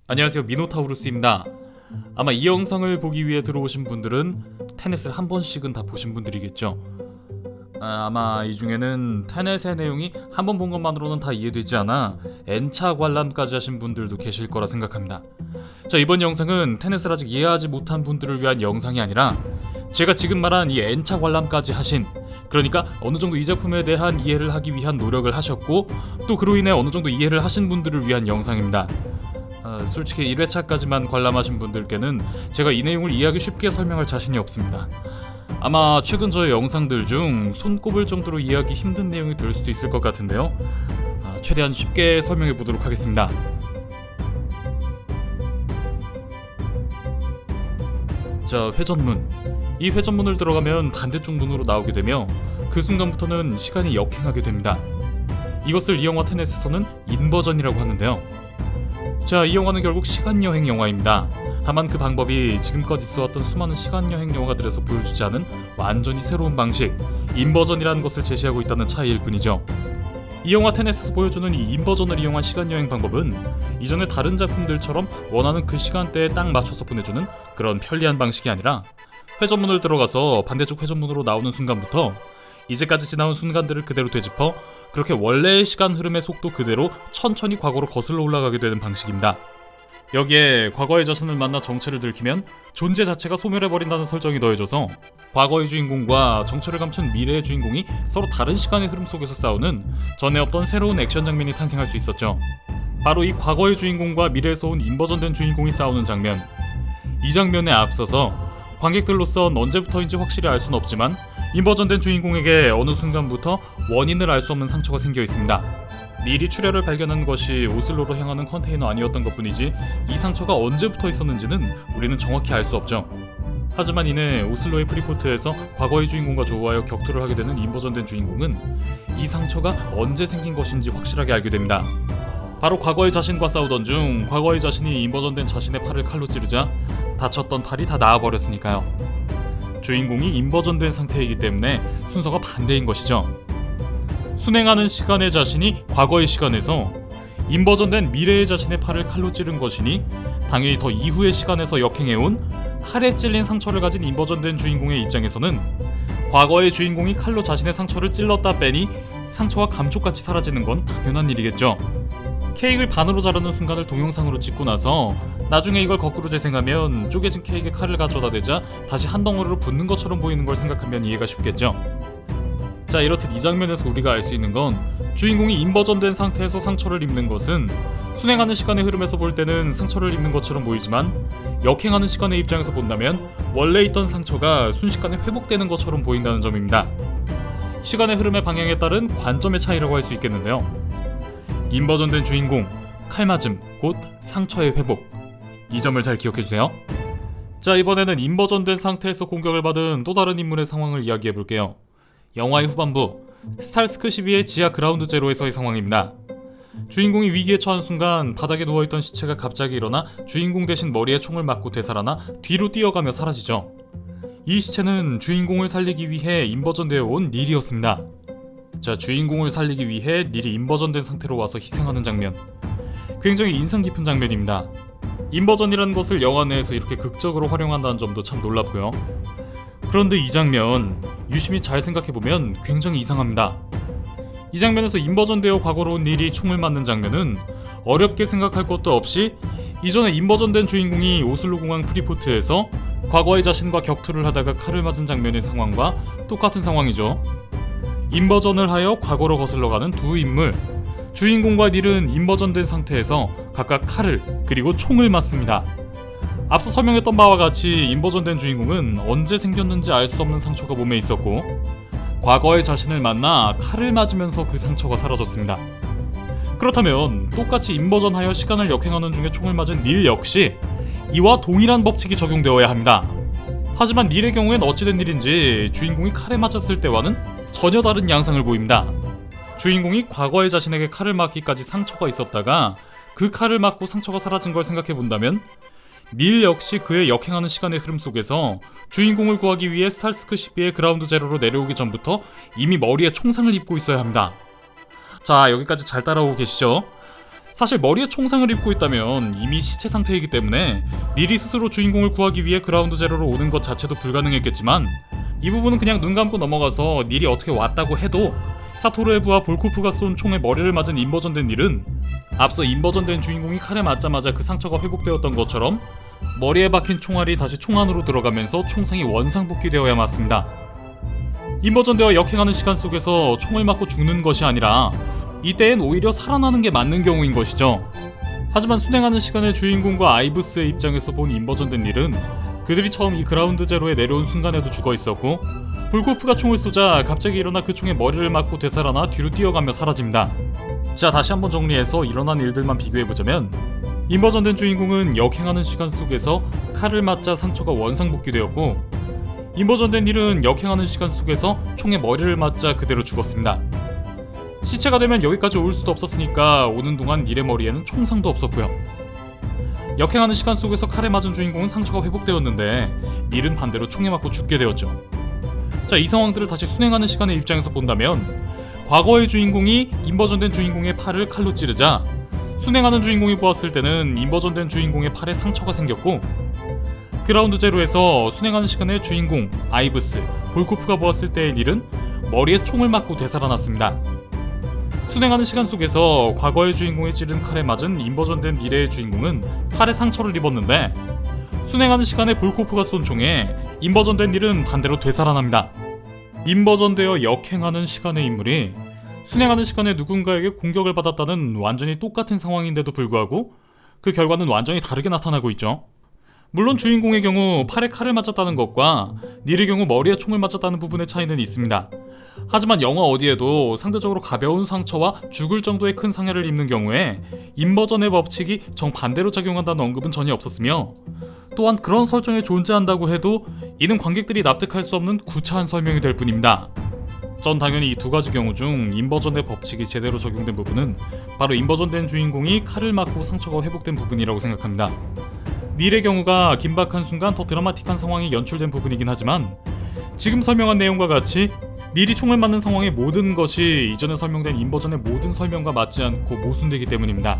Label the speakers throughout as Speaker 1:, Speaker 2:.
Speaker 1: 안녕하세요, 미노타우루스입니다. 아마 이 영상을 보기 위해 들어오신 분들은 테넷을 한 번씩은 다 보신 분들이겠죠. 아마 이 중에는 테넷의 내용이 한 번 본 것만으로는 다 이해되지 않아 N차 관람까지 하신 분들도 계실 거라 생각합니다. 자, 이번 영상은 테넷을 아직 이해하지 못한 분들을 위한 영상이 아니라 제가 지금 말한 이 N차 관람까지 하신, 그러니까 어느 정도 이 작품에 대한 이해를 하기 위한 노력을 하셨고 또 그로 인해 어느 정도 이해를 하신 분들을 위한 영상입니다. 솔직히 1회차까지만 관람하신 분들께는 제가 이 내용을 이해하기 쉽게 설명할 자신이 없습니다. 아마 최근 저의 영상들 중 손꼽을 정도로 이해하기 힘든 내용이 될 수도 있을 것 같은데요. 최대한 쉽게 설명해 보도록 하겠습니다. 자, 회전문. 이 회전문을 들어가면 반대쪽 문으로 나오게 되며 그 순간부터는 시간이 역행하게 됩니다. 이것을 이 영화 테넷에서는 인버전이라고 하는데요. 자, 이 영화는 결국 시간여행 영화입니다. 다만 그 방법이 지금껏 있어왔던 수많은 시간여행 영화들에서 보여주지 않은 완전히 새로운 방식, 인버전이라는 것을 제시하고 있다는 차이일 뿐이죠. 이 영화 테넷에서 보여주는 이 인버전을 이용한 시간여행 방법은 이전의 다른 작품들처럼 원하는 그 시간대에 딱 맞춰서 보내주는 그런 편리한 방식이 아니라 회전문을 들어가서 반대쪽 회전문으로 나오는 순간부터 이제까지 지나온 순간들을 그대로 되짚어 그렇게 원래의 시간 흐름의 속도 그대로 천천히 과거로 거슬러 올라가게 되는 방식입니다. 여기에 과거의 자신을 만나 정체를 들키면 존재 자체가 소멸해버린다는 설정이 더해져서 과거의 주인공과 정체를 감춘 미래의 주인공이 서로 다른 시간의 흐름 속에서 싸우는 전에 없던 새로운 액션 장면이 탄생할 수 있었죠. 바로 이 과거의 주인공과 미래에서 온 인버전된 주인공이 싸우는 장면. 이 장면에 앞서서 관객들로선 언제부터인지 확실히 알 수는 없지만 인버전된 주인공에게 어느 순간부터 원인을 알 수 없는 상처가 생겨 있습니다. 미리 출혈을 발견한 것이 오슬로로 향하는 컨테이너 아니었던 것뿐이지 이 상처가 언제부터 있었는지는 우리는 정확히 알 수 없죠. 하지만 이내 오슬로의 프리포트에서 과거의 주인공과 조우하여 격투를 하게 되는 인버전된 주인공은 이 상처가 언제 생긴 것인지 확실하게 알게 됩니다. 바로 과거의 자신과 싸우던 중 과거의 자신이 인버전된 자신의 팔을 칼로 찌르자 다쳤던 팔이 다 나아버렸으니까요. 주인공이 인버전된 상태이기 때문에 순서가 반대인 것이죠. 순행하는 시간의 자신이 과거의 시간에서 인버전된 미래의 자신의 팔을 칼로 찌른 것이니 당연히 더 이후의 시간에서 역행해온 칼에 찔린 상처를 가진 인버전된 주인공의 입장에서는 과거의 주인공이 칼로 자신의 상처를 찔렀다 빼니 상처가 감쪽같이 사라지는 건 당연한 일이겠죠. 케이크를 반으로 자르는 순간을 동영상으로 찍고 나서 나중에 이걸 거꾸로 재생하면 쪼개진 케이크에 칼을 가져다 대자 다시 한 덩어리로 붙는 것처럼 보이는 걸 생각하면 이해가 쉽겠죠. 자, 이렇듯 이 장면에서 우리가 알 수 있는 건 주인공이 인버전된 상태에서 상처를 입는 것은 순행하는 시간의 흐름에서 볼 때는 상처를 입는 것처럼 보이지만 역행하는 시간의 입장에서 본다면 원래 있던 상처가 순식간에 회복되는 것처럼 보인다는 점입니다. 시간의 흐름의 방향에 따른 관점의 차이라고 할 수 있겠는데요. 인버전된 주인공, 칼맞음, 곧 상처의 회복. 이 점을 잘 기억해주세요. 자, 이번에는 인버전된 상태에서 공격을 받은 또 다른 인물의 상황을 이야기해볼게요. 영화의 후반부, 스탈스크 12의 지하 그라운드 제로에서의 상황입니다. 주인공이 위기에 처한 순간 바닥에 누워있던 시체가 갑자기 일어나 주인공 대신 머리에 총을 맞고 되살아나 뒤로 뛰어가며 사라지죠. 이 시체는 주인공을 살리기 위해 인버전되어 온 닐이었습니다. 자, 주인공을 살리기 위해 닐이 인버전된 상태로 와서 희생하는 장면. 굉장히 인상 깊은 장면입니다. 인버전이라는 것을 영화 내에서 이렇게 극적으로 활용한다는 점도 참 놀랍고요. 그런데 이 장면 유심히 잘 생각해보면 굉장히 이상합니다. 이 장면에서 인버전되어 과거로 온 닐이 총을 맞는 장면은 어렵게 생각할 것도 없이 이전에 인버전된 주인공이 오슬로 공항 프리포트에서 과거의 자신과 격투를 하다가 칼을 맞은 장면의 상황과 똑같은 상황이죠. 인버전을 하여 과거로 거슬러가는 두 인물, 주인공과 닐은 인버전된 상태에서 각각 칼을 그리고 총을 맞습니다. 앞서 설명했던 바와 같이 인버전된 주인공은 언제 생겼는지 알 수 없는 상처가 몸에 있었고 과거의 자신을 만나 칼을 맞으면서 그 상처가 사라졌습니다. 그렇다면 똑같이 인버전하여 시간을 역행하는 중에 총을 맞은 닐 역시 이와 동일한 법칙이 적용되어야 합니다. 하지만 닐의 경우엔 어찌된 일인지 주인공이 칼에 맞았을 때와는 전혀 다른 양상을 보입니다. 주인공이 과거의 자신에게 칼을 맞기까지 상처가 있었다가 그 칼을 맞고 상처가 사라진 걸 생각해본다면 닐 역시 그의 역행하는 시간의 흐름 속에서 주인공을 구하기 위해 스탈스크 12의 그라운드 제로로 내려오기 전부터 이미 머리에 총상을 입고 있어야 합니다. 자, 여기까지 잘 따라오고 계시죠? 사실 머리에 총상을 입고 있다면 이미 시체 상태이기 때문에 닐이 스스로 주인공을 구하기 위해 그라운드 제로로 오는 것 자체도 불가능했겠지만, 이 부분은 그냥 눈 감고 넘어가서 닐이 어떻게 왔다고 해도 사토르의 부하 볼코프가 쏜 총에 머리를 맞은 인버전된 닐은 앞서 인버전된 주인공이 칼에 맞자마자 그 상처가 회복되었던 것처럼 머리에 박힌 총알이 다시 총 안으로 들어가면서 총상이 원상복귀되어야 맞습니다. 인버전되어 역행하는 시간 속에서 총을 맞고 죽는 것이 아니라 이때엔 오히려 살아나는 게 맞는 경우인 것이죠. 하지만 순행하는 시간의 주인공과 아이브스의 입장에서 본 인버전된 닐은 그들이 처음 이 그라운드 제로에 내려온 순간에도 죽어 있었고, 볼코프가 총을 쏘자 갑자기 일어나 그 총에 머리를 맞고 되살아나 뒤로 뛰어가며 사라집니다. 자, 다시 한번 정리해서 일어난 일들만 비교해보자면, 인버전된 주인공은 역행하는 시간 속에서 칼을 맞자 상처가 원상복귀되었고, 인버전된 닐은 역행하는 시간 속에서 총에 머리를 맞자 그대로 죽었습니다. 시체가 되면 여기까지 올 수도 없었으니까 오는 동안 닐의 머리에는 총상도 없었고요. 역행하는 시간 속에서 칼에 맞은 주인공은 상처가 회복되었는데 닐은 반대로 총에 맞고 죽게 되었죠. 자, 이 상황들을 다시 순행하는 시간의 입장에서 본다면, 과거의 주인공이 인버전된 주인공의 팔을 칼로 찌르자 순행하는 주인공이 보았을 때는 인버전된 주인공의 팔에 상처가 생겼고, 그라운드 제로에서 순행하는 시간의 주인공 아이브스, 볼코프가 보았을 때의 닐은 머리에 총을 맞고 되살아났습니다. 순행하는 시간 속에서 과거의 주인공이 찌른 칼에 맞은 인버전된 미래의 주인공은 팔에 상처를 입었는데, 순행하는 시간에 볼코프가 쏜 총에 인버전된 닐은 반대로 되살아납니다. 인버전되어 역행하는 시간의 인물이 순행하는 시간에 누군가에게 공격을 받았다는 완전히 똑같은 상황인데도 불구하고 그 결과는 완전히 다르게 나타나고 있죠. 물론 주인공의 경우 팔에 칼을 맞았다는 것과 닐의 경우 머리에 총을 맞았다는 부분의 차이는 있습니다. 하지만 영화 어디에도 상대적으로 가벼운 상처와 죽을 정도의 큰 상해를 입는 경우에 인버전의 법칙이 정반대로 작용한다는 언급은 전혀 없었으며, 또한 그런 설정이 존재한다고 해도 이는 관객들이 납득할 수 없는 구차한 설명이 될 뿐입니다. 전 당연히 이 두 가지 경우 중 인버전의 법칙이 제대로 적용된 부분은 바로 인버전된 주인공이 칼을 맞고 상처가 회복된 부분이라고 생각합니다. 닐의 경우가 긴박한 순간 더 드라마틱한 상황이 연출된 부분이긴 하지만, 지금 설명한 내용과 같이 닐이 총을 맞는 상황의 모든 것이 이전에 설명된 인버전의 모든 설명과 맞지 않고 모순되기 때문입니다.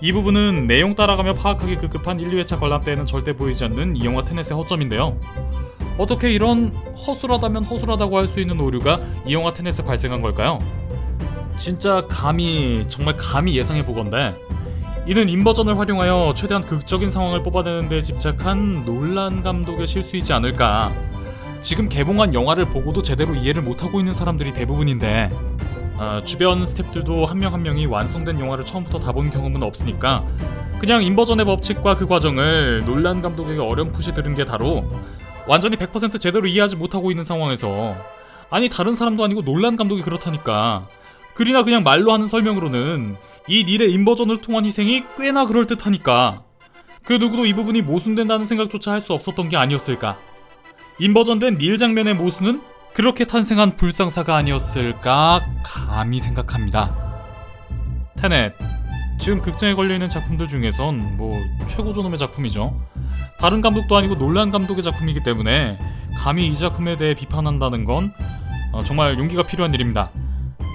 Speaker 1: 이 부분은 내용 따라가며 파악하기 급급한 1, 2회차 관람 때에는 절대 보이지 않는 이 영화 테넷의 허점인데요. 어떻게 이런 허술하다면 허술하다고 할 수 있는 오류가 이 영화 테넷에 발생한 걸까요? 진짜 정말 감히 예상해보건대 이는 인버전을 활용하여 최대한 극적인 상황을 뽑아내는 데 집착한 놀란 감독의 실수이지 않을까. 지금 개봉한 영화를 보고도 제대로 이해를 못하고 있는 사람들이 대부분인데, 주변 스태프들도 한 명 한 명이 완성된 영화를 처음부터 다 본 경험은 없으니까 그냥 인버전의 법칙과 그 과정을 놀란 감독에게 어렴풋이 들은 게 다로 완전히 100% 제대로 이해하지 못하고 있는 상황에서, 아니 다른 사람도 아니고 놀란 감독이 그렇다니까, 그리나 그냥 말로 하는 설명으로는 이 닐의 인버전을 통한 희생이 꽤나 그럴듯하니까 그 누구도 이 부분이 모순된다는 생각조차 할 수 없었던 게 아니었을까. 인버전된 닐 장면의 모순은 그렇게 탄생한 불상사가 아니었을까 감히 생각합니다. 테넷, 지금 극장에 걸려있는 작품들 중에선 최고 존엄의 작품이죠. 다른 감독도 아니고 놀란 감독의 작품이기 때문에 감히 이 작품에 대해 비판한다는 건 정말 용기가 필요한 일입니다.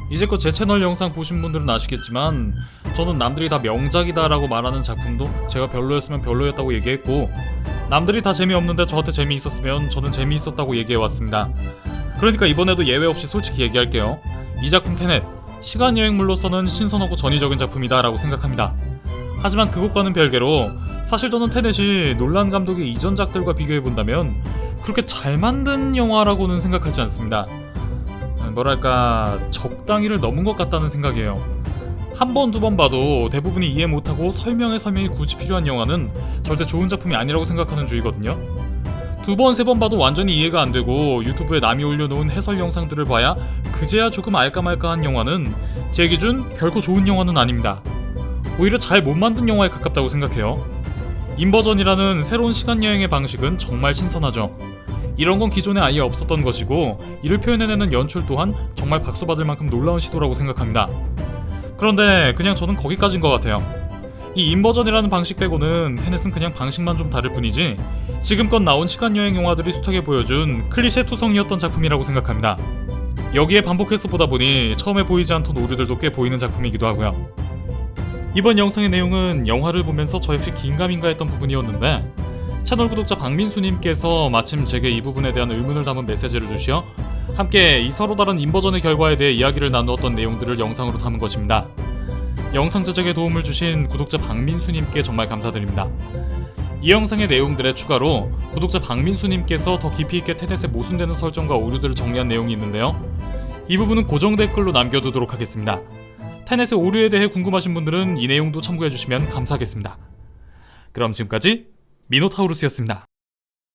Speaker 1: 이제껏 제 채널 영상 보신 분들은 아시겠지만 저는 남들이 다 명작이다 라고 말하는 작품도 제가 별로였으면 별로였다고 얘기했고, 남들이 다 재미없는데 저한테 재미있었으면 저는 재미있었다고 얘기해왔습니다. 그러니까 이번에도 예외 없이 솔직히 얘기할게요. 이 작품 테넷, 시간여행물로서는 신선하고 전위적인 작품이다 라고 생각합니다. 하지만 그것과는 별개로 사실 저는 테넷이 놀란 감독의 이전작들과 비교해본다면 그렇게 잘 만든 영화라고는 생각하지 않습니다. 뭐랄까, 적당히를 넘은 것 같다는 생각이에요. 한 번, 두 번 봐도 대부분이 이해 못하고 설명이 굳이 필요한 영화는 절대 좋은 작품이 아니라고 생각하는 주의거든요. 두 번, 세 번 봐도 완전히 이해가 안 되고 유튜브에 남이 올려놓은 해설 영상들을 봐야 그제야 조금 알까 말까한 영화는 제 기준 결코 좋은 영화는 아닙니다. 오히려 잘 못 만든 영화에 가깝다고 생각해요. 인버전이라는 새로운 시간여행의 방식은 정말 신선하죠. 이런 건 기존에 아예 없었던 것이고, 이를 표현해내는 연출 또한 정말 박수받을 만큼 놀라운 시도라고 생각합니다. 그런데 그냥 저는 거기까지인 것 같아요. 이 인버전이라는 방식 빼고는 테넷은 그냥 방식만 좀 다를 뿐이지 지금껏 나온 시간여행 영화들이 숱하게 보여준 클리셰 투성이었던 작품이라고 생각합니다. 여기에 반복해서 보다 보니 처음에 보이지 않던 오류들도 꽤 보이는 작품이기도 하고요. 이번 영상의 내용은 영화를 보면서 저 역시 긴가민가 했던 부분이었는데 채널 구독자 박민수님께서 마침 제게 이 부분에 대한 의문을 담은 메시지를 주시어 함께 이 서로 다른 인버전의 결과에 대해 이야기를 나누었던 내용들을 영상으로 담은 것입니다. 영상 제작에 도움을 주신 구독자 박민수님께 정말 감사드립니다. 이 영상의 내용들에 추가로 구독자 박민수님께서 더 깊이 있게 테넷에 모순되는 설정과 오류들을 정리한 내용이 있는데요. 이 부분은 고정 댓글로 남겨두도록 하겠습니다. 테넷의 오류에 대해 궁금하신 분들은 이 내용도 참고해주시면 감사하겠습니다. 그럼 지금까지 미노타우루스였습니다.